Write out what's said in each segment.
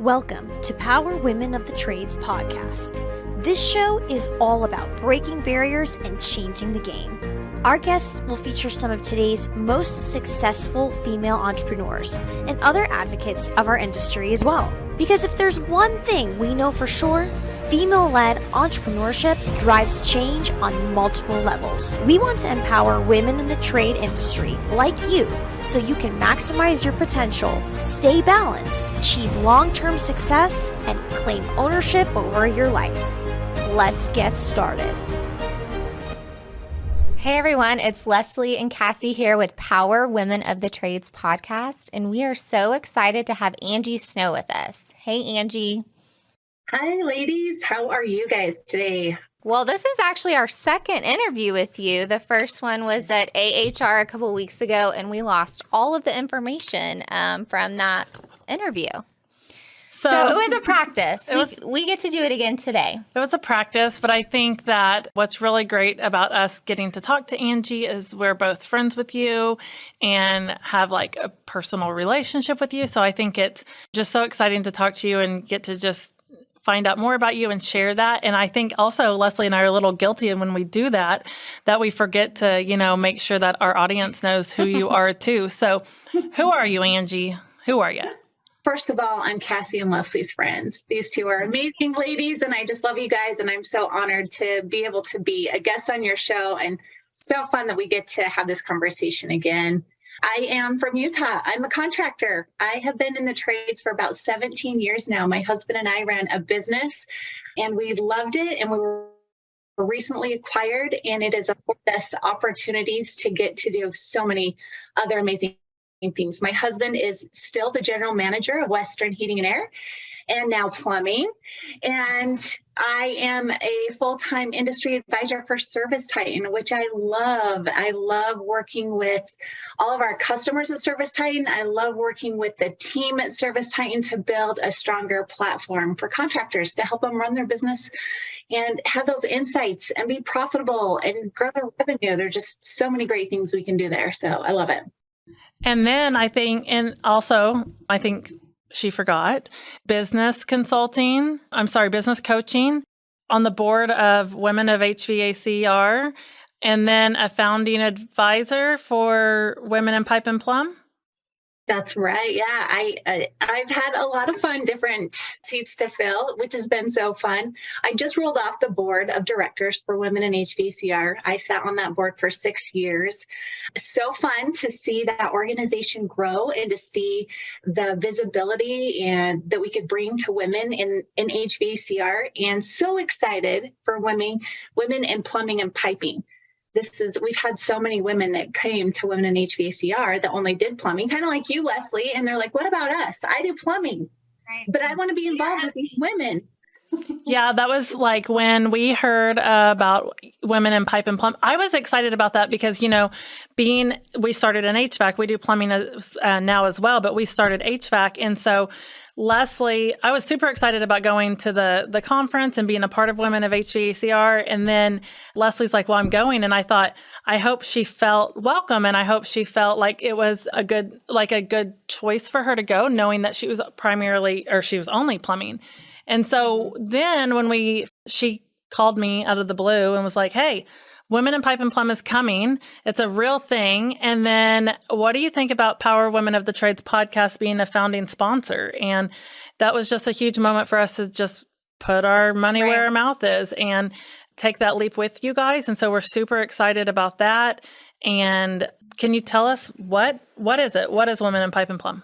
Welcome to Power Women of the Trades podcast. This show is all about breaking barriers and changing the game. Our guests will feature some of today's most successful female entrepreneurs and other advocates of our industry as well. Because if there's one thing we know for sure, female-led entrepreneurship drives change on multiple levels. We want to empower women in the trade industry like you so you can maximize your potential, stay balanced, achieve long-term success, and claim ownership over your life. Let's get started. Hey everyone, it's Leslie and Cassie here with Power Women of the Trades podcast, and we are so excited to have Angie Snow with us. Hey Angie. Hi ladies, how are you guys today? Well, this is actually our second interview with you. The first one was at AHR a couple weeks ago, and we lost all of the information from that interview. So it was a practice. We get to do it again today. It was a practice, but I think that what's really great about us getting to talk to Angie is we're both friends with you and have like a personal relationship with you. So I think it's just so exciting to talk to you and get to just find out more about you and share that. And I think also Leslie and I are a little guilty, and when we do that we forget to, make sure that our audience knows who you are too. So who are you, Angie? Who are you? First of all, I'm Cassie and Leslie's friends. These two are amazing ladies, and I just love you guys. And I'm so honored to be able to be a guest on your show, and so fun that we get to have this conversation again. I am from Utah. I'm a contractor. I have been in the trades for about 17 years now. My husband and I ran a business, and we loved it, and we were recently acquired, and it has afforded us opportunities to get to do so many other amazing things. My husband is still the general manager of Western Heating and Air and now Plumbing. And I am a full-time industry advisor for Service Titan, which I love. I love working with all of our customers at Service Titan. I love working with the team at Service Titan to build a stronger platform for contractors to help them run their business and have those insights and be profitable and grow their revenue. There are just so many great things we can do there. So I love it. And then I think she forgot business coaching on the board of Women of HVACR, and then a founding advisor for Women in Pipe and Plumb. That's right. Yeah, I've had a lot of fun, different seats to fill, which has been so fun. I just rolled off the board of directors for Women in HVACR. I sat on that board for 6 years. So fun to see that organization grow and to see the visibility and that we could bring to women in HVACR, and so excited for women in plumbing and piping. We've had so many women that came to Women in HVACR that only did plumbing, kind of like you, Leslie, and they're like, what about us? I do plumbing, but I want to be involved with these women. Yeah, that was like when we heard about Women in Pipe and Plumb. I was excited about that because, we started in HVAC. We do plumbing now as well, but we started HVAC. And so Leslie, I was super excited about going to the conference and being a part of Women of HVACR. And then Leslie's like, well, I'm going. And I thought, I hope she felt welcome. And I hope she felt like it was a good choice for her to go, knowing that she was only plumbing. And so then when she called me out of the blue and was like, hey, Women in Pipe and Plumb is coming. It's a real thing. And then what do you think about Power Women of the Trades podcast being a founding sponsor? And that was just a huge moment for us to just put our money where our mouth is and take that leap with you guys. And so we're super excited about that. And can you tell us what is it? What is Women in Pipe and Plumb?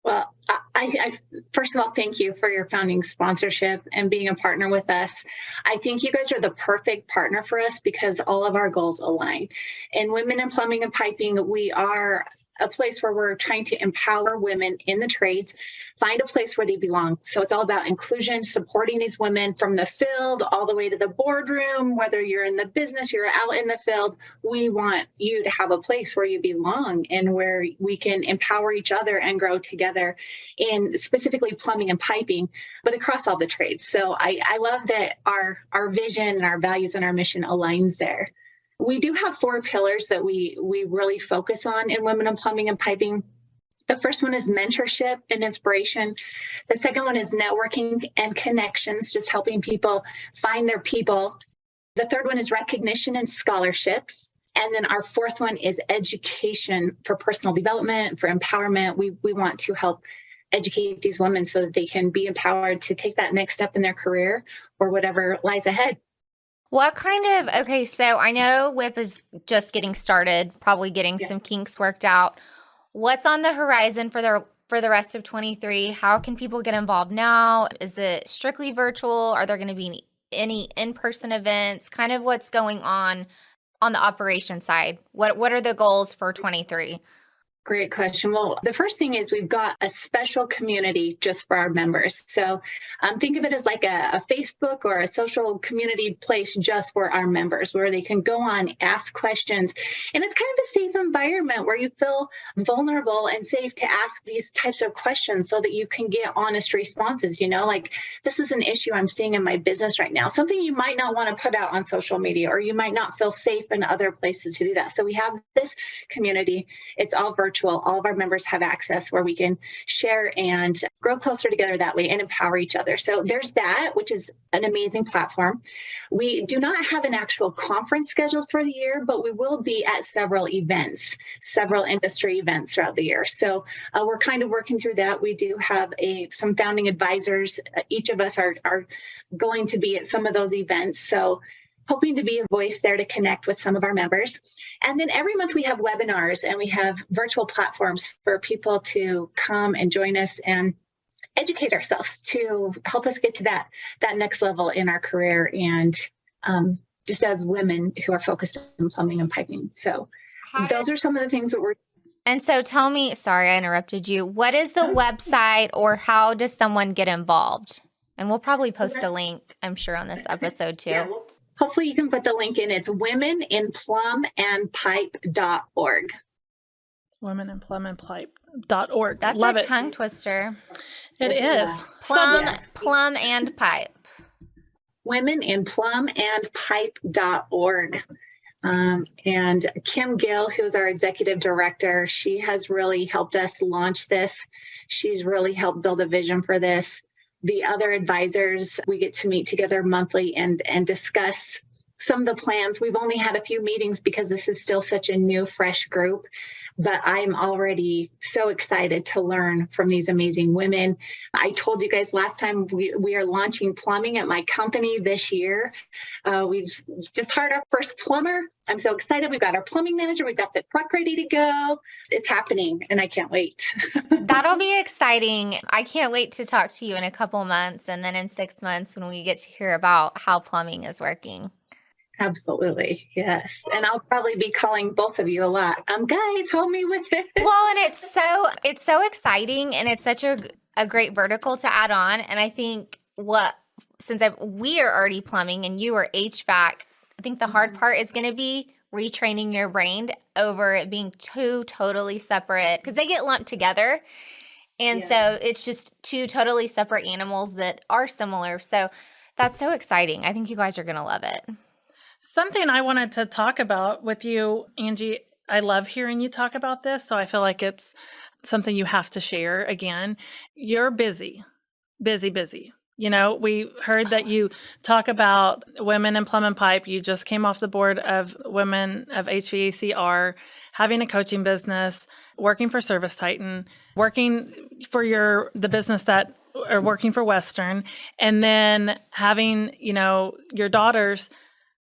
Well, I first of all, thank you for your founding sponsorship and being a partner with us. I think you guys are the perfect partner for us because all of our goals align. In Women in Plumbing and Piping, we are a place where we're trying to empower women in the trades, find a place where they belong. So it's all about inclusion, supporting these women from the field all the way to the boardroom. Whether you're in the business, you're out in the field, we want you to have a place where you belong and where we can empower each other and grow together in specifically plumbing and piping, but across all the trades. So I love that our vision and our values and our mission aligns there. We do have 4 pillars that we really focus on in Women in Plumbing and Piping. The first one is mentorship and inspiration. The second one is networking and connections, just helping people find their people. The third one is recognition and scholarships. And then our fourth one is education for personal development, for empowerment. We want to help educate these women so that they can be empowered to take that next step in their career or whatever lies ahead. What kind of, okay, so I know WHIP is just getting started, probably getting some kinks worked out. What's on the horizon for the rest of 23? How can people get involved now? Is it strictly virtual? Are there going to be any in-person events? Kind of what's going on the operation side? What are the goals for 23? Great question. Well, the first thing is we've got a special community just for our members. So think of it as like a Facebook or a social community place just for our members where they can go on, ask questions. And it's kind of a safe environment where you feel vulnerable and safe to ask these types of questions so that you can get honest responses. Like this is an issue I'm seeing in my business right now, something you might not want to put out on social media, or you might not feel safe in other places to do that. So we have this community. It's all virtual. All of our members have access where we can share and grow closer together that way and empower each other. So there's that, which is an amazing platform. We do not have an actual conference scheduled for the year, but we will be at several events, several industry events throughout the year. So we're kind of working through that. We do have some founding advisors. Each of us are going to be at some of those events. So hoping to be a voice there to connect with some of our members. And then every month we have webinars and we have virtual platforms for people to come and join us and educate ourselves to help us get to that next level in our career and just as women who are focused on plumbing and piping. So those are some of the things that we're. And so tell me, sorry, I interrupted you. What is the website, or how does someone get involved? And we'll probably post a link, I'm sure, on this episode too. Yeah, hopefully you can put the link in. It's womeninplumandpipe.org. Womeninplumandpipe.org. That's Love a it. tongue twister. It is. Plum and pipe. Womeninplumandpipe.org. And Kim Gill, who's our executive director, she has really helped us launch this. She's really helped build a vision for this. The other advisors, we get to meet together monthly and discuss some of the plans. We've only had a few meetings because this is still such a new, fresh group, but I'm already so excited to learn from these amazing women. I told you guys last time we are launching plumbing at my company this year. We've just hired our first plumber. I'm so excited. We've got our plumbing manager. We've got the truck ready to go. It's happening and I can't wait. That'll be exciting. I can't wait to talk to you in a couple months and then in 6 months when we get to hear about how plumbing is working. Absolutely. Yes. And I'll probably be calling both of you a lot. Guys, help me with this. Well, and it's so exciting and it's such a great vertical to add on. And I think we are already plumbing and you are HVAC, I think the hard part is going to be retraining your brain over it being two totally separate, because they get lumped together. And so it's just two totally separate animals that are similar. So that's so exciting. I think you guys are going to love it. Something I wanted to talk about with you, Angie, I love hearing you talk about this, so I feel like it's something you have to share again. You're busy. We heard that you talk about Women in Plum and Pipe. You just came off the board of Women of HVACR, having a coaching business, working for Service Titan, working for the business that are working for Western, and then having, your daughters.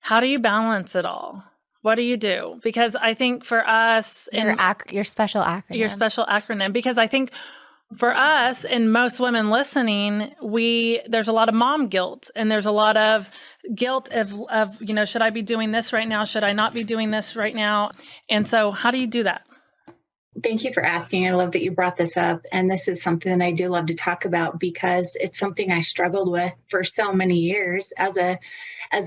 How do you balance it all? What do you do? Because I think for us, Your special acronym. Because I think for us and most women listening, there's a lot of mom guilt, and there's a lot of guilt of should I be doing this right now? Should I not be doing this right now? And so how do you do that? Thank you for asking. I love that you brought this up. And this is something that I do love to talk about because it's something I struggled with for so many years as a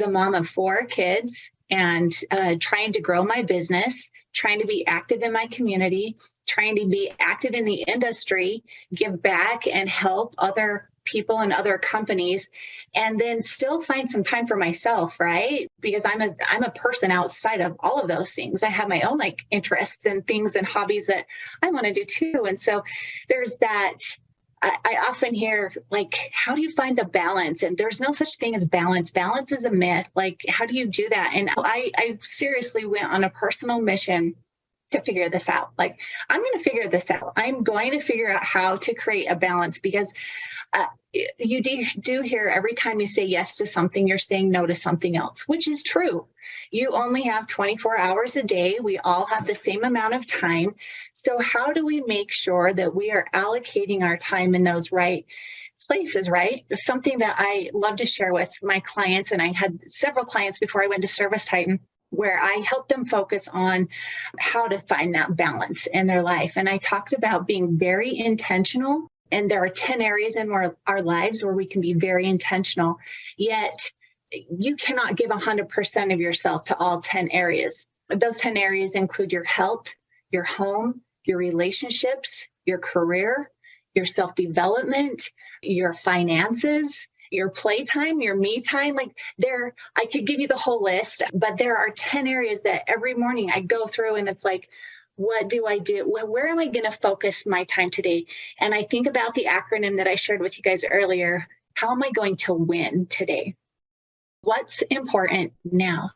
mom of 4 kids and trying to grow my business, trying to be active in my community, trying to be active in the industry, give back and help other people and other companies, and then still find some time for myself, right? Because I'm a person outside of all of those things. I have my own like interests and things and hobbies that I want to do too. And so there's that. I often hear, like, how do you find the balance? And there's no such thing as balance. Balance is a myth. Like, how do you do that? And I seriously went on a personal mission to figure this out. Like, I'm going to figure this out. I'm going to figure out how to create a balance, because you do hear every time you say yes to something, you're saying no to something else, which is true. You only have 24 hours a day. We all have the same amount of time. So how do we make sure that we are allocating our time in those right places, right? It's something that I love to share with my clients. And I had several clients before I went to Service Titan, where I helped them focus on how to find that balance in their life. And I talked about being very intentional. And there are 10 areas in our lives where we can be very intentional, yet you cannot give 100% of yourself to all 10 areas. Those 10 areas include your health, your home, your relationships, your career, your self-development, your finances, your playtime, your me time. Like, I could give you the whole list, but there are 10 areas that every morning I go through, and it's like, what do I do? Where am I going to focus my time today? And I think about the acronym that I shared with you guys earlier. How am I going to win today? What's important now?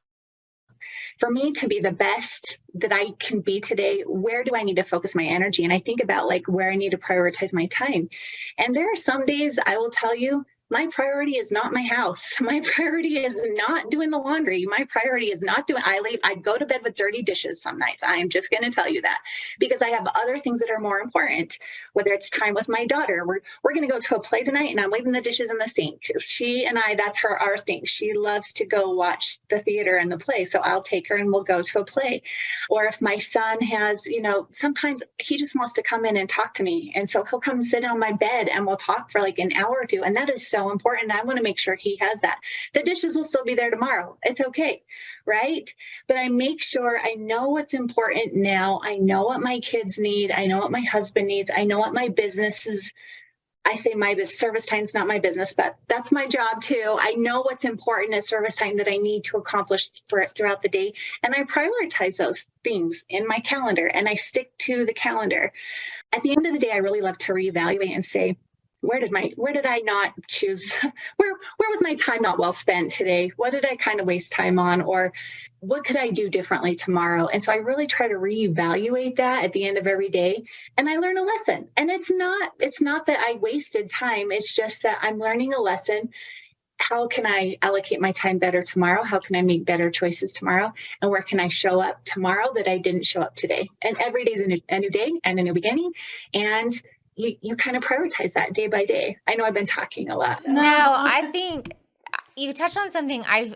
For me to be the best that I can be today, where do I need to focus my energy? And I think about like where I need to prioritize my time. And there are some days I will tell you, my priority is not my house. My priority is not doing the laundry. My priority is not doing, I go to bed with dirty dishes some nights. I am just going to tell you that, because I have other things that are more important, whether it's time with my daughter. We're going to go to a play tonight, and I'm leaving the dishes in the sink. She and I, that's our thing. She loves to go watch the theater and the play. So I'll take her and we'll go to a play. Or if my son has, sometimes he just wants to come in and talk to me. And so he'll come sit on my bed and we'll talk for like an hour or two. And that is so important. I want to make sure he has that. The dishes will still be there tomorrow. It's okay, right? But I make sure I know what's important now. I know what my kids need. I know what my husband needs. I know what my business is. I say Service Time's not my business, but that's my job too. I know what's important at Service Time that I need to accomplish throughout the day. And I prioritize those things in my calendar, and I stick to the calendar. At the end of the day, I really love to reevaluate and say, where did I not choose? Where was my time not well spent today? What did I kind of waste time on? Or what could I do differently tomorrow? And so I really try to reevaluate that at the end of every day. And I learn a lesson. And it's not that I wasted time. It's just that I'm learning a lesson. How can I allocate my time better tomorrow? How can I make better choices tomorrow? And where can I show up tomorrow that I didn't show up today? And every day is a new day and a new beginning. And you kind of prioritize that day by day. I know I've been talking a lot. No, I think you touched on something I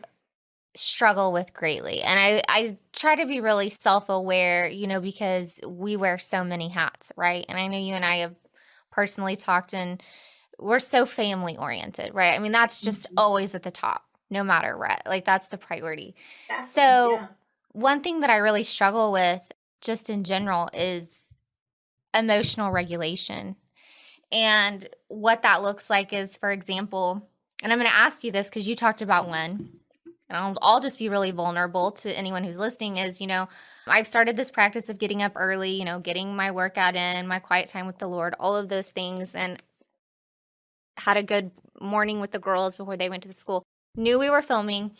struggle with greatly. And I try to be really self-aware, because we wear so many hats, right? And I know you and I have personally talked, and we're so family oriented, right? I mean, that's just always at the top, no matter what. Like, that's the priority. One thing that I really struggle with just in general is emotional regulation. And what that looks like is, for example, and I'm going to ask you this because you talked about when, and I'll just be really vulnerable to anyone who's listening, is, I've started this practice of getting up early, getting my workout in, my quiet time with the Lord, all of those things, and had a good morning with the girls before they went to the school. Knew we were filming.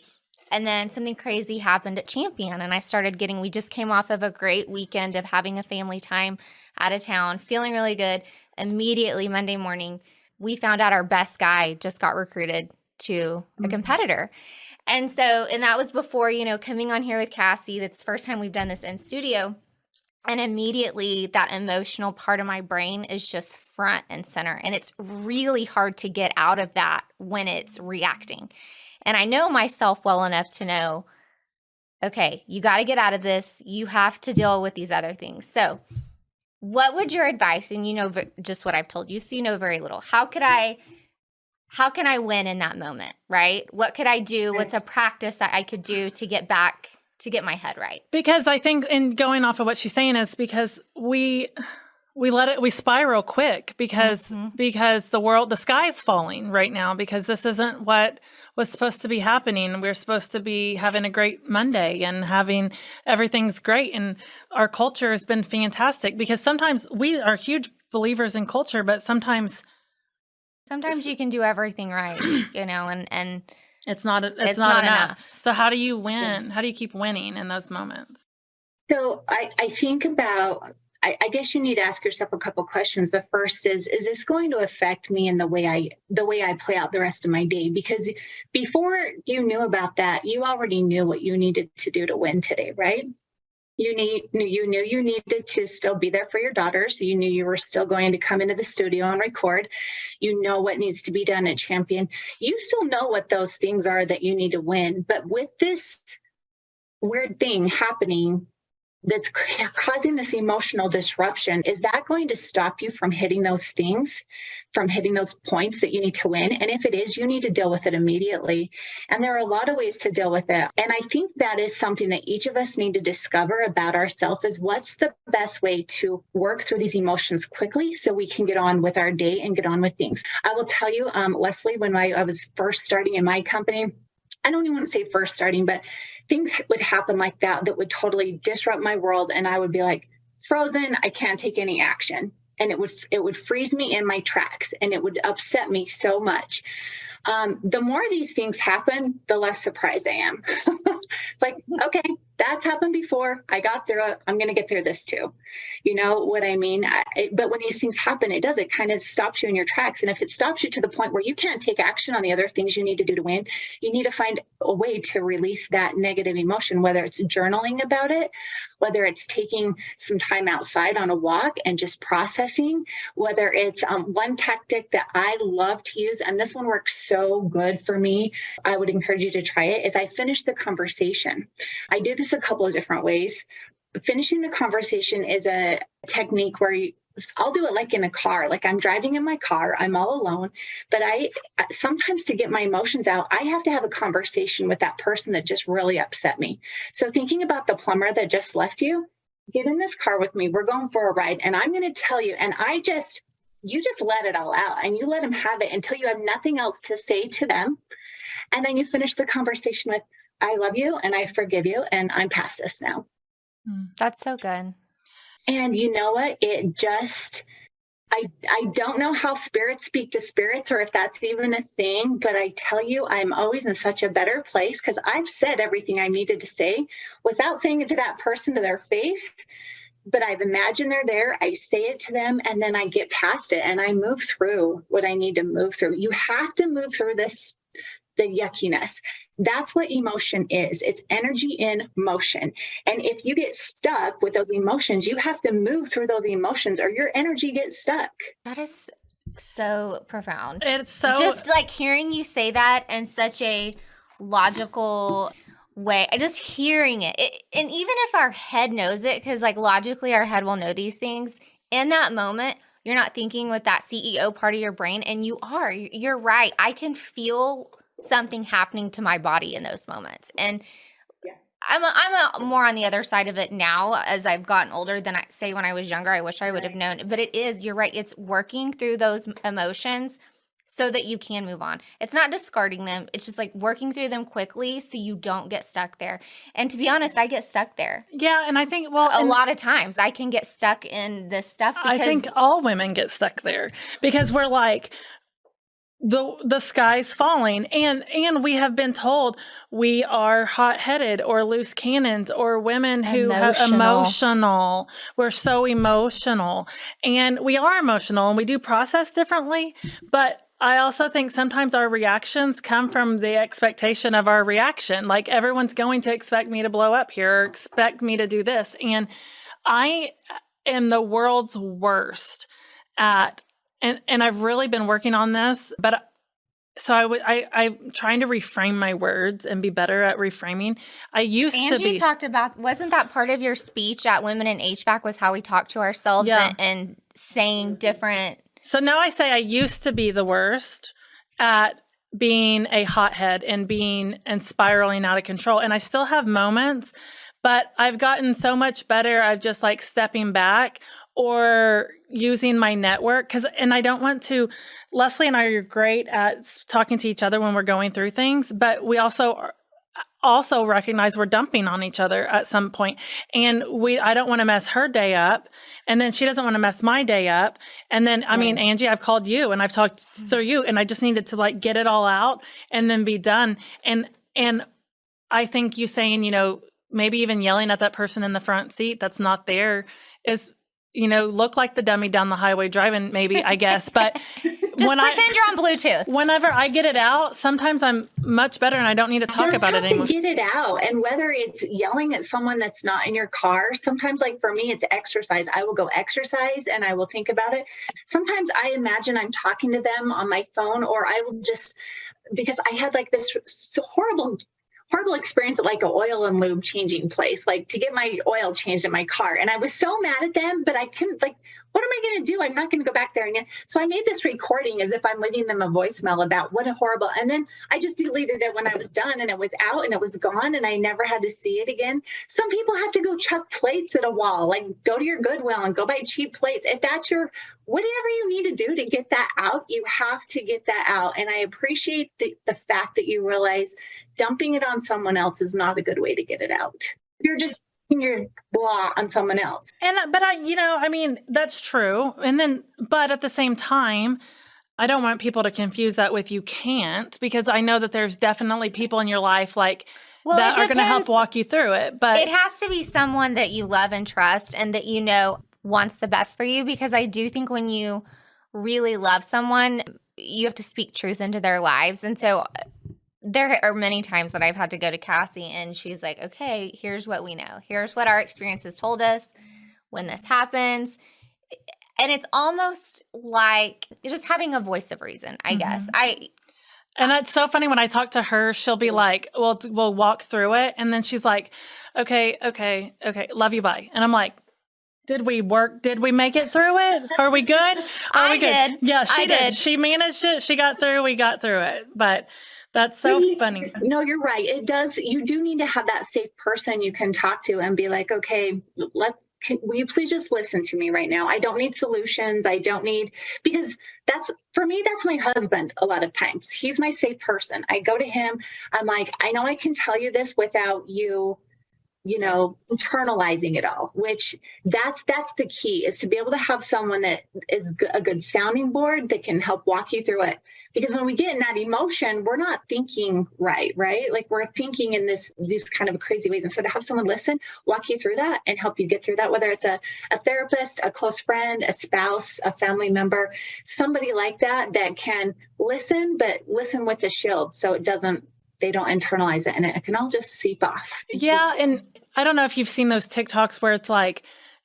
And then something crazy happened at Champion, and I started we just came off of a great weekend of having a family time out of town, feeling really good. Immediately Monday morning, we found out our best guy just got recruited to a competitor. And that was before, coming on here with Cassie. That's the first time we've done this in studio. And immediately that emotional part of my brain is just front and center. And it's really hard to get out of that when it's reacting. And I know myself well enough to know, okay, you got to get out of this. You have to deal with these other things. So what would your advice, and just what I've told you, so you know very little. How can I win in that moment, right? What could I do? What's a practice that I could do to get my head right? Because I think, in going off of what she's saying, is because we spiral quick because the sky is falling right now, because this isn't what was supposed to be happening. We're supposed to be having a great Monday and having everything's great. And our culture has been fantastic, because sometimes we are huge believers in culture, but sometimes you can do everything right, and it's not enough. So how do you win? How do you keep winning in those moments? So I think about, I guess you need to ask yourself a couple questions. The first is this going to affect me in the way I play out the rest of my day? Because before you knew about that, you already knew what you needed to do to win today, right? You knew you needed to still be there for your daughters. You knew you were still going to come into the studio and record. You know what needs to be done at Champion. You still know what those things are that you need to win. But with this weird thing happening that's causing this emotional disruption, is that going to stop you from hitting those things, from hitting those points that you need to win? And if it is, you need to deal with it immediately. And there are a lot of ways to deal with it. And I think that is something that each of us need to discover about ourselves, is what's the best way to work through these emotions quickly so we can get on with our day and get on with things. I will tell you, Leslie, when I was first starting in my company, I don't even want to say first starting, but things would happen like that would totally disrupt my world. And I would be like frozen. I can't take any action. And it would freeze me in my tracks, and it would upset me so much. The more these things happen, the less surprised I am. It's like, okay, that's happened before. I got through it. I'm going to get through this too. You know what I mean? But when these things happen, it kind of stops you in your tracks. And if it stops you to the point where you can't take action on the other things you need to do to win, you need to find a way to release that negative emotion, whether it's journaling about it, whether it's taking some time outside on a walk and just processing, whether it's one tactic that I love to use, and this one works so good for me, I would encourage you to try it, is I finish the conversation. I do this a couple of different ways. Finishing the conversation is a technique where I'll do it like in a car, like I'm driving in my car, I'm all alone, but sometimes to get my emotions out, I have to have a conversation with that person that just really upset me. So thinking about the plumber that just left you, get in this car with me, we're going for a ride, and I'm going to tell you, and you just let it all out, and you let them have it until you have nothing else to say to them. And then you finish the conversation with, I love you and I forgive you and I'm past this now. That's so good. And you know what? I don't know how spirits speak to spirits, or if that's even a thing, but I tell you, I'm always in such a better place because I've said everything I needed to say without saying it to that person to their face. But I've imagined they're there, I say it to them, and then I get past it and I move through what I need to move through. You have to move through the yuckiness. That's what emotion is. It's energy in motion. And if you get stuck with those emotions, you have to move through those emotions or your energy gets stuck. That is so profound. It's so just like hearing you say that in such a logical way, just hearing it. And even if our head knows it, because like logically our head will know these things, in that moment, you're not thinking with that CEO part of your brain, and you're right. I can feel something happening to my body in those moments. And yeah. I'm more on the other side of it now as I've gotten older than I say when I was younger. I wish I would have known. But you're right. It's working through those emotions so that you can move on. It's not discarding them. It's just like working through them quickly so you don't get stuck there. And to be honest, I get stuck there. Yeah, and I think, a lot of times I can get stuck in this stuff because I think all women get stuck there because we're like, the sky's falling, and we have been told we are hot-headed or loose cannons or women who have emotional. We're so emotional, and we are emotional, and we do process differently. But I also think sometimes our reactions come from the expectation of our reaction. Like everyone's going to expect me to blow up here or expect me to do this, and I am the world's worst at. And I've really been working on this, but so I'm trying to reframe my words and be better at reframing. Angie talked about, wasn't that part of your speech at Women in HVAC was how we talk to ourselves and saying different. So now I say I used to be the worst at being a hothead and spiraling out of control. And I still have moments, but I've gotten so much better at just like stepping back or using my network. And I don't want to, Leslie and I are great at talking to each other when we're going through things, but we also recognize we're dumping on each other at some point. And I don't want to mess her day up. And then she doesn't want to mess my day up. And then, I mean, Angie, I've called you and I've talked through you, and I just needed to like get it all out and then be done. And I think you saying, maybe even yelling at that person in the front seat that's not there is, look like the dummy down the highway driving, maybe, I guess. But just pretend you're on Bluetooth. Whenever I get it out, sometimes I'm much better and I don't need to talk about it anymore. Get it out. And whether it's yelling at someone that's not in your car, sometimes like for me, it's exercise. I will go exercise and I will think about it. Sometimes I imagine I'm talking to them on my phone, or I will just, because I had like this horrible experience at like an oil and lube changing place, like to get my oil changed in my car. And I was so mad at them, but I couldn't, like, what am I going to do? I'm not going to go back there again. So I made this recording as if I'm leaving them a voicemail about what a horrible, and then I just deleted it when I was done, and it was out and it was gone and I never had to see it again. Some people have to go chuck plates at a wall, like go to your Goodwill and go buy cheap plates. If that's whatever you need to do to get that out, you have to get that out. And I appreciate the fact that you realize dumping it on someone else is not a good way to get it out. You're just your blah on someone else. But I mean, that's true. But at the same time, I don't want people to confuse that with you can't, because I know that there's definitely people in your life that are going to help walk you through it. But it has to be someone that you love and trust and that wants the best for you, because I do think when you really love someone, you have to speak truth into their lives. And so there are many times that I've had to go to Cassie and she's like, okay, here's what we know. Here's what our experiences told us when this happens. And it's almost like just having a voice of reason, I guess. And it's so funny when I talk to her, she'll be like, well, we'll walk through it. And then she's like, okay, love you, bye. And I'm like, did we make it through it? Are we good? I did. Yeah, she did. She managed it. She got through. We got through it. But that's so funny. No, you're right. It does. You do need to have that safe person you can talk to and be like, okay, will you please just listen to me right now? I don't need solutions. Because for me, that's my husband a lot of times. He's my safe person. I go to him. I'm like, I know I can tell you this without you, internalizing it all, which that's the key, is to be able to have someone that is a good sounding board that can help walk you through it. Because when we get in that emotion, we're not thinking right? Like we're thinking in these kind of crazy ways. And so to have someone listen, walk you through that and help you get through that, whether it's a therapist, a close friend, a spouse, a family member, somebody like that can listen, but listen with a shield so they don't internalize it and it can all just seep off. Yeah. And I don't know if you've seen those TikToks where it's like,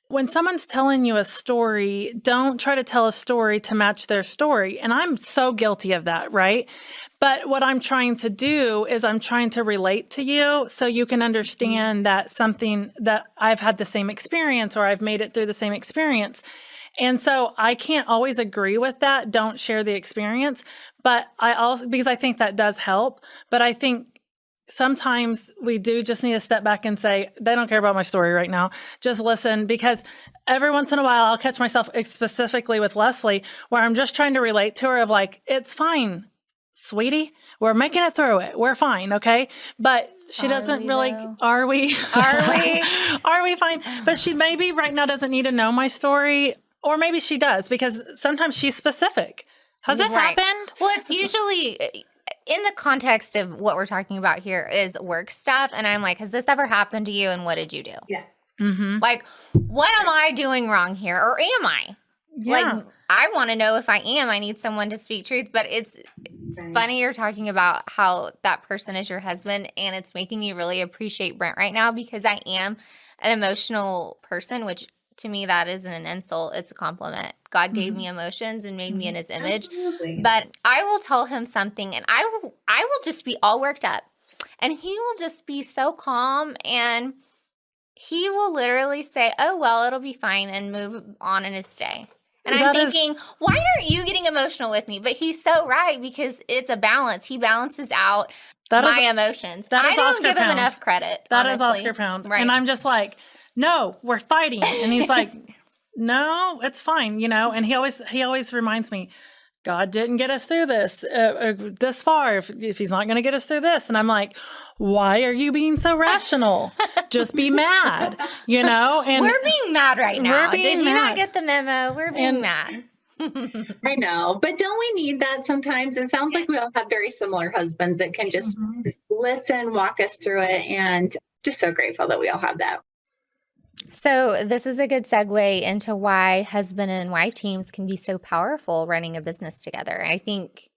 when someone's telling you a story, don't try to tell a story to match their story. And I'm so guilty of that, right? But what I'm trying to do is I'm trying to relate to you so you can understand that something that I've had the same experience or I've made it through the same experience. And so I can't always agree with that. Don't share the experience. But because I think that does help. But I think sometimes we do just need to step back and say, they don't care about my story right now. Just listen, because every once in a while I'll catch myself, specifically with Leslie, where I'm just trying to relate to her of like, it's fine, sweetie. We're making it through it. We're fine. Okay. But she doesn't really, are we? Are we fine? But she maybe right now doesn't need to know my story, or maybe she does, because sometimes she's specific. Has this happened? Well, it's usually in the context of what we're talking about here is work stuff. And I'm like, has this ever happened to you? And what did you do? Yeah. Mm-hmm. Like, what am I doing wrong here? Or am I? Yeah. Like, I want to know if I am. I need someone to speak truth. But it's funny you're talking about how that person is your husband. And it's making me really appreciate Brent right now, because I am an emotional person, which to me, that isn't an insult. It's a compliment. God gave me emotions and made me in his image. Absolutely. But I will tell him something and I will just be all worked up. And he will just be so calm, and he will literally say, oh, well, it'll be fine, and move on in his day. And I'm thinking, why aren't you getting emotional with me? But he's so right, because it's a balance. He balances out my emotions. I don't give him enough credit. That is honestly. Oscar Pound. Right. And I'm just like, no, we're fighting. And he's like, no, it's fine, and he always reminds me, God didn't get us through this far if he's not going to get us through this. And I'm like, why are you being so rational? Just be mad, and we're being mad right now. Did you mad. not get the memo? We're being mad. I know, but don't we need that sometimes? It sounds like we all have very similar husbands that can just listen, walk us through it, and just so grateful that we all have that. So this is a good segue into why husband and wife teams can be so powerful running a business together. I think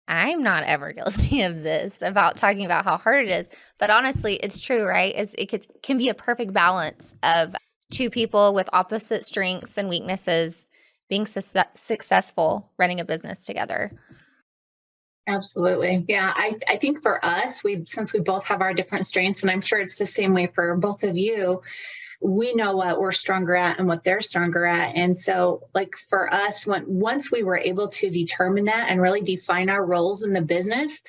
I'm not ever guilty of this, about talking about how hard it is, but honestly, it's true, right? It can be a perfect balance of two people with opposite strengths and weaknesses being successful running a business together. Absolutely. Yeah. I think for us, since we both have our different strengths, and I'm sure it's the same way for both of you, we know what we're stronger at and what they're stronger at. And so like for us, once we were able to determine that and really define our roles in the business,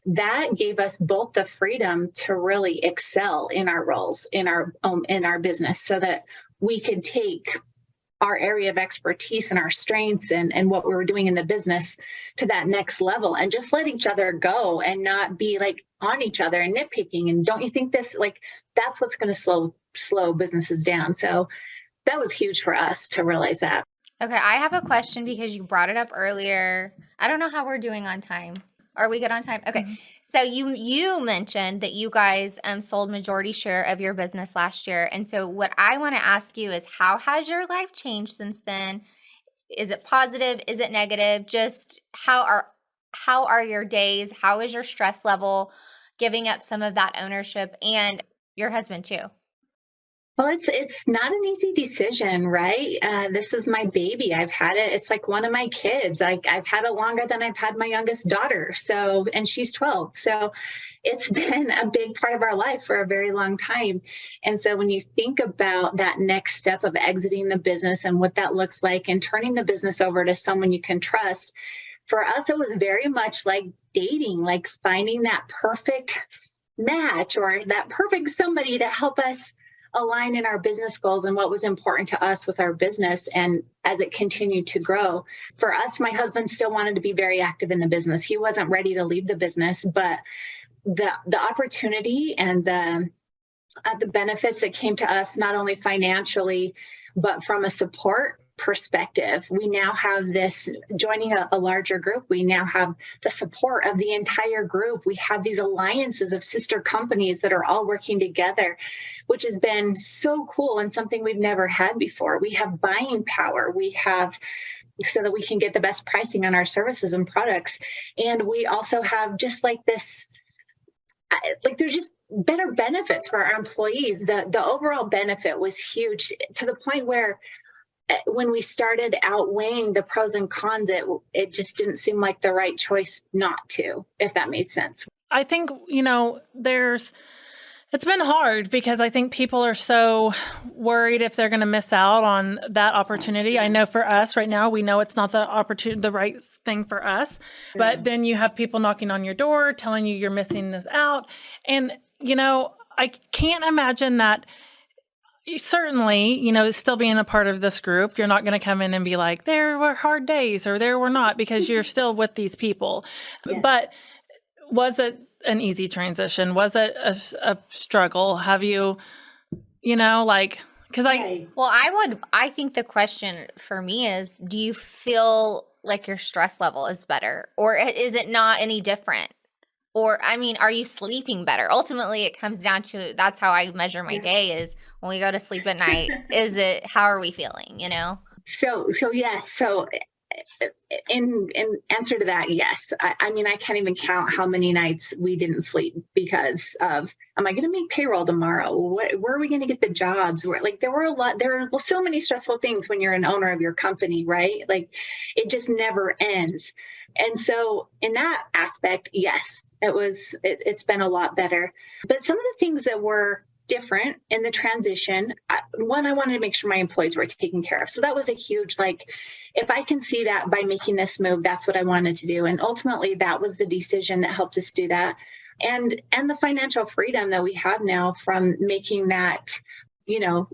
that gave us both the freedom to really excel in our roles in our business, so that we could take our area of expertise and our strengths and what we were doing in the business to that next level, and just let each other go and not be like on each other and nitpicking. And don't you think this, like, that's what's going to slow businesses down. So that was huge for us to realize that. Okay. I have a question because you brought it up earlier. I don't know how we're doing on time. Are we good on time? Okay. Mm-hmm. So you mentioned that you guys sold majority share of your business last year. And so what I want to ask you is, how has your life changed since then? Is it positive? Is it negative? Just how are your days? How is your stress level giving up some of that ownership, and your husband too? Well, it's not an easy decision, right? This is my baby. I've had it. It's like one of my kids. I've had it longer than I've had my youngest daughter. So, and she's 12. So it's been a big part of our life for a very long time. And so when you think about that next step of exiting the business and what that looks like and turning the business over to someone you can trust, for us, it was very much like dating, like finding that perfect match or that perfect somebody to help us align in our business goals and what was important to us with our business. And as it continued to grow, for us, my husband still wanted to be very active in the business. He wasn't ready to leave the business, but the opportunity and the benefits that came to us, not only financially, but from a support perspective, we now have this, joining a larger group, we now have the support of the entire group. We have these alliances of sister companies that are all working together, which has been so cool and something we've never had before. We have buying power. We have, so that we can get the best pricing on our services and products. And we also have just like this, like there's just better benefits for our employees. The overall benefit was huge, to the point where when we started outweighing the pros and cons, it just didn't seem like the right choice not to, if that made sense. I think, it's been hard because I think people are so worried if they're going to miss out on that opportunity. I know for us right now, we know it's not the right thing for us, but then you have people knocking on your door telling you you're missing this out. And, I can't imagine that. Certainly, still being a part of this group, you're not going to come in and be like, there were hard days or there were not, because you're still with these people. Yeah. But was it an easy transition? Was it a struggle? Have you, because I think the question for me is, do you feel like your stress level is better, or is it not any different? Or, are you sleeping better? Ultimately, it comes down to, that's how I measure my day, is when we go to sleep at night, how are we feeling, So yes. So in answer to that, yes. I can't even count how many nights we didn't sleep because of, am I going to make payroll tomorrow? Where are we going to get the jobs? There are so many stressful things when you're an owner of your company, right? Like it just never ends. And so in that aspect, yes, it's been a lot better. But some of the things that were different in the transition, I wanted to make sure my employees were taken care of. So that was a huge, if I can see that by making this move, that's what I wanted to do. And ultimately that was the decision that helped us do that. And the financial freedom that we have now from making that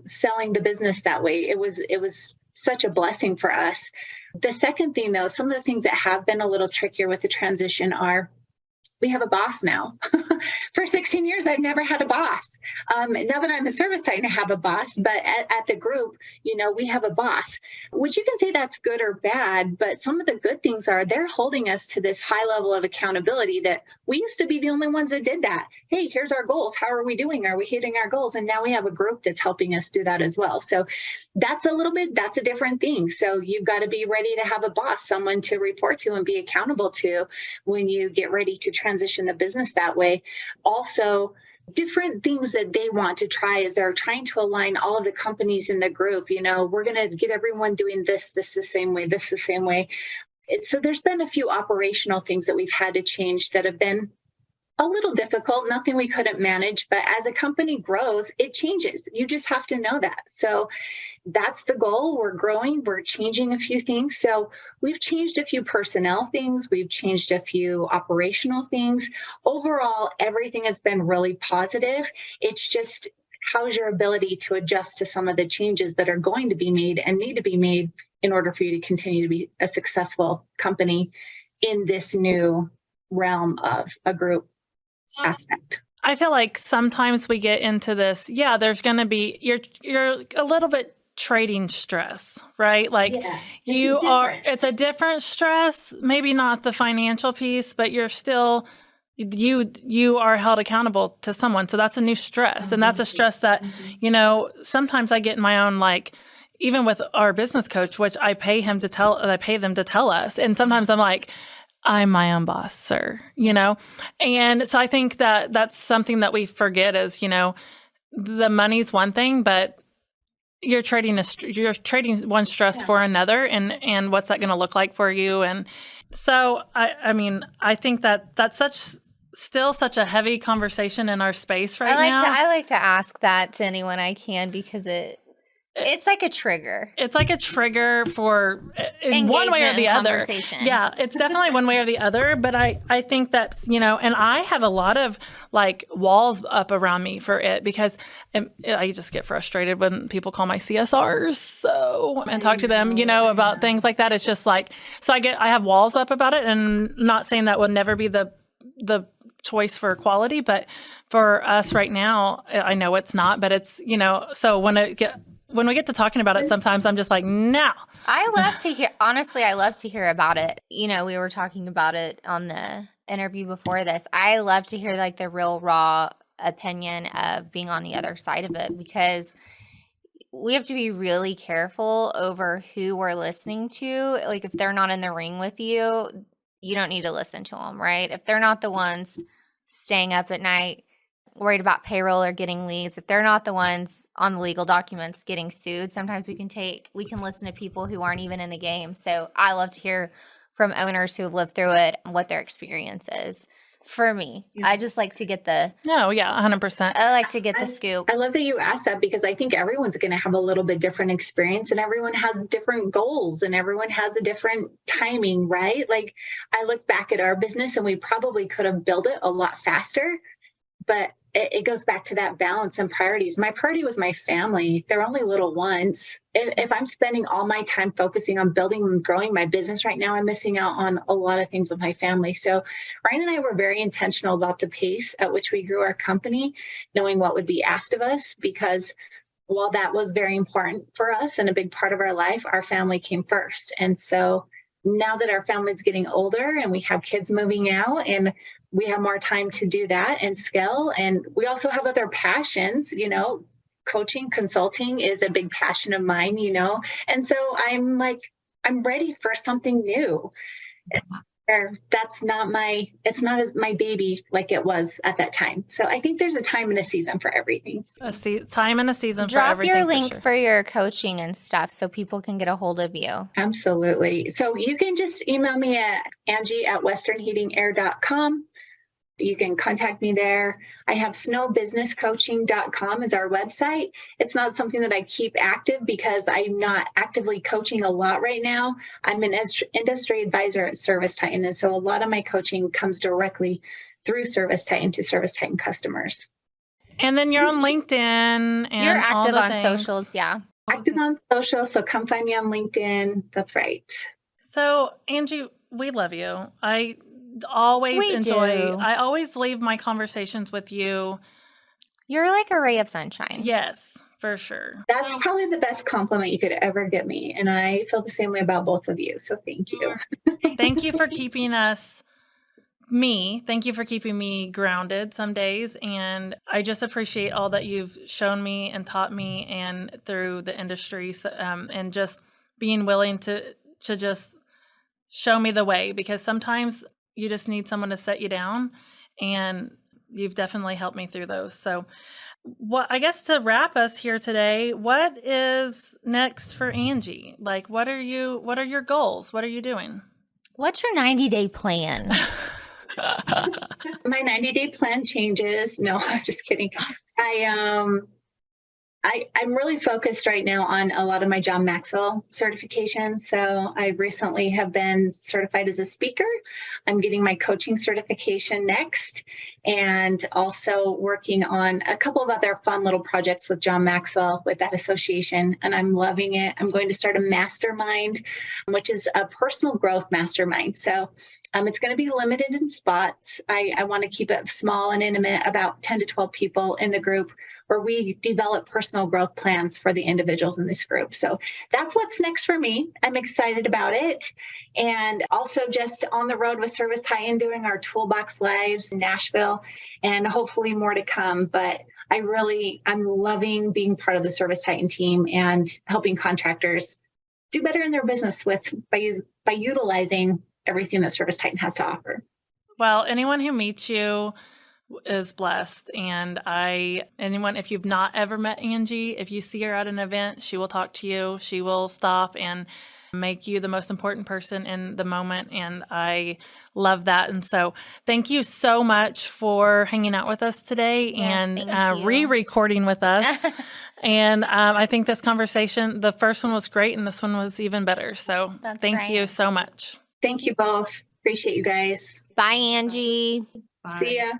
selling the business that way. It was such a blessing for us. The second thing, though, some of the things that have been a little trickier with the transition are we have a boss now. For 16 years, I've never had a boss. Now that I'm a service titan, I have a boss, but at the group, we have a boss, which you can say that's good or bad. But some of the good things are they're holding us to this high level of accountability that we used to be the only ones that did that. Hey, here's our goals. How are we doing? Are we hitting our goals? And now we have a group that's helping us do that as well. So that's a different thing. So you've got to be ready to have a boss, someone to report to and be accountable to when you get ready to transition the business that way. Also, different things that they want to try is they're trying to align all of the companies in the group. We're going to get everyone doing this the same way, this the same way. So there's been a few operational things that we've had to change that have been a little difficult, nothing we couldn't manage. But as a company grows, it changes. You just have to know that. So that's the goal. We're growing. We're changing a few things. So we've changed a few personnel things. We've changed a few operational things. Overall, everything has been really positive. It's just how's your ability to adjust to some of the changes that are going to be made and need to be made in order for you to continue to be a successful company in this new realm of a group aspect. I feel like sometimes we get into this. Yeah, there's going to be you're a little bit trading stress, right? Like it's a different stress, maybe not the financial piece, but you're still, you are held accountable to someone. So that's a new stress. And that's a stress that, sometimes I get in my own, like, even with our business coach, which I pay them to tell us. And sometimes I'm like, I'm my own boss, sir, And so I think that that's something that we forget is, the money's one thing, but you're trading one stress for another, and what's that going to look like for you? And so, I think that that's still such a heavy conversation in our space right now. I like to ask that to anyone I can because it's like a trigger. It's like a trigger for in one way or the other. Yeah, it's definitely one way or the other. But I think that's, and I have a lot of like walls up around me for it because I just get frustrated when people call my CSRs and talk to them, about things like that. It's just like, so I have walls up about it, and not saying that will never be the choice for quality, but for us right now, I know it's not, but it's, so when we get to talking about it, sometimes I'm just like, no. I love to hear about it. We were talking about it on the interview before this. I love to hear like the real raw opinion of being on the other side of it, because we have to be really careful over who we're listening to. Like if they're not in the ring with you, you don't need to listen to them, right? If they're not the ones staying up at night worried about payroll or getting leads, if they're not the ones on the legal documents getting sued, sometimes we can listen to people who aren't even in the game. So I love to hear from owners who have lived through it and what their experience is. For me, I just like to get 100%. I like to get the scoop. I love that you asked that, because I think everyone's going to have a little bit different experience, and everyone has different goals, and everyone has a different timing, right? Like I look back at our business and we probably could have built it a lot faster, but it goes back to that balance and priorities. My priority was my family. They're only little ones. If I'm spending all my time focusing on building and growing my business right now, I'm missing out on a lot of things with my family. So Ryan and I were very intentional about the pace at which we grew our company, knowing what would be asked of us, because while that was very important for us and a big part of our life, our family came first. And so now that our family's getting older and we have kids moving out, and we have more time to do that and scale. And we also have other passions, coaching, consulting is a big passion of mine, And so I'm ready for something new. It's not as my baby like it was at that time. So I think there's a time and a season for everything. Time and a season for Drop everything. Drop your link for your coaching and stuff so people can get a hold of you. Absolutely. So you can just email me at Angie@westernheatingair.com. You can contact me there. I have snowbusinesscoaching.com as our website. It's not something that I keep active because I'm not actively coaching a lot right now. I'm an industry advisor at Service Titan. And so a lot of my coaching comes directly through Service Titan to Service Titan customers. And then you're on LinkedIn and You're all active the on things. socials, yeah. Active on social, so come find me on LinkedIn. That's right. So, Angie, we love you. I always We enjoy, do. I always leave my conversations with you. You're like a ray of sunshine. Yes, for sure. That's probably the best compliment you could ever give me. And I feel the same way about both of you. So thank you. Thank you for keeping thank you for keeping me grounded some days. And I just appreciate all that you've shown me and taught me and through the industry, and just being willing to just show me the way, because sometimes you just need someone to set you down, and you've definitely helped me through those. So I guess to wrap us here today, what is next for Angie? Like, what are your goals? What are you doing? What's your 90-day plan? My 90-day plan changes. No, I'm just kidding. I'm really focused right now on a lot of my John Maxwell certifications. So I recently have been certified as a speaker. I'm getting my coaching certification next, and also working on a couple of other fun little projects with John Maxwell with that association. And I'm loving it. I'm going to start a mastermind, which is a personal growth mastermind. So it's going to be limited in spots. I want to keep it small and intimate, about 10 to 12 people in the group, where we develop personal growth plans for the individuals in this group. So that's what's next for me. I'm excited about it. And also just on the road with Service Titan, doing our Toolbox Lives in Nashville, and hopefully more to come. But I'm loving being part of the Service Titan team and helping contractors do better in their business by utilizing everything that Service Titan has to offer. Well, anyone who meets you is blessed. And if you've not ever met Angie, if you see her at an event, she will talk to you. She will stop and make you the most important person in the moment. And I love that. And so thank you so much for hanging out with us today, and re-recording with us. And I think this conversation, the first one was great, and this one was even better. So thank you so much. Thank you both. Appreciate you guys. Bye, Angie. Bye. See ya.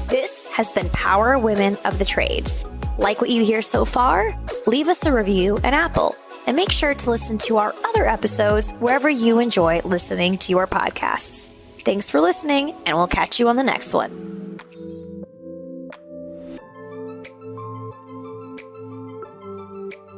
This has been Power Women of the Trades. Like what you hear so far? Leave us a review at Apple, and make sure to listen to our other episodes wherever you enjoy listening to your podcasts. Thanks for listening, and we'll catch you on the next one.